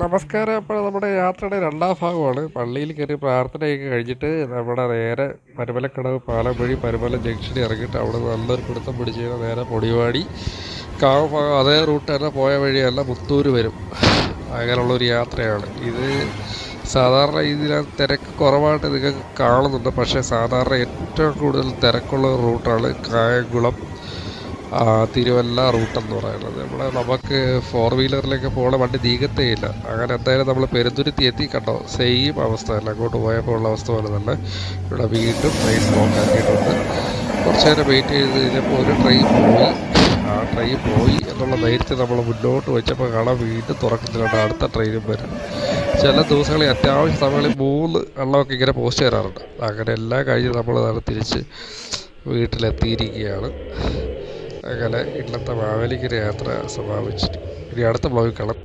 നമസ്കാരം. അപ്പോൾ നമ്മുടെ യാത്രയുടെ രണ്ടാം ഭാഗമാണ്. പള്ളിയിൽ കയറി പ്രാർത്ഥനയൊക്കെ കഴിഞ്ഞിട്ട് നമ്മുടെ നേരെ പരുമലക്കടവ് പാലം വഴി പരുമല ജംഗ്ഷനിൽ ഇറങ്ങിയിട്ട് അവിടെ നല്ലൊരു പിടുത്തം പിടിച്ച് കഴിഞ്ഞാൽ നേരെ പൊടിവാടി കാവ് ഭാഗം അതേ റൂട്ട് തന്നെ പോയ വഴിയല്ല മുത്തൂർ വരും. അങ്ങനെയുള്ളൊരു യാത്രയാണ് ഇത്. സാധാരണ ഇതിനകത്ത് തിരക്ക് കുറവായിട്ട് നിങ്ങൾക്ക് കാണുന്നുണ്ട്. പക്ഷേ സാധാരണ ഏറ്റവും കൂടുതൽ തിരക്കുള്ള റൂട്ടാണ് കായംകുളം തിരുവല്ല റൂട്ടെന്ന് പറയുന്നത്. നമുക്ക് ഫോർ വീലറിലേക്ക് പോകണ വണ്ടി നീങ്ങത്തേയില്ല. അങ്ങനെ എന്തായാലും നമ്മൾ പെരുന്തുരുത്തി എത്തി. കണ്ടോ, സെയിം അവസ്ഥ തന്നെ അങ്ങോട്ട് പോയപ്പോൾ ഉള്ള അവസ്ഥ പോലെ തന്നെ ഇവിടെ വീണ്ടും ട്രെയിൻ ബ്ലോക്ക് ആക്കിയിട്ടുണ്ട്. കുറച്ച് നേരം വെയിറ്റ് ചെയ്ത് കഴിഞ്ഞപ്പോൾ ഒരു ട്രെയിൻ പോയി. ആ ട്രെയിൻ പോയി എന്നുള്ള ധൈര്യത്തിൽ നമ്മൾ മുന്നോട്ട് വെച്ചപ്പോൾ കാണാൻ വീണ്ടും തുറക്കുന്നില്ല, അടുത്ത ട്രെയിനും വരും. ചില ദിവസങ്ങളിൽ അത്യാവശ്യ സമയങ്ങളിൽ 3 വെള്ളമൊക്കെ ഇങ്ങനെ പോസ്റ്റ് തരാറുണ്ട്. അങ്ങനെ എല്ലാം കഴിഞ്ഞ് നമ്മൾ തിരിച്ച് വീട്ടിലെത്തിയിരിക്കുകയാണ്. അങ്ങനെ ഇന്നത്തെ മാവേലിക്കര യാത്ര സമാപിച്ചിട്ട് ഇനി അടുത്ത ബ്ലോഗിൽ കാണാം.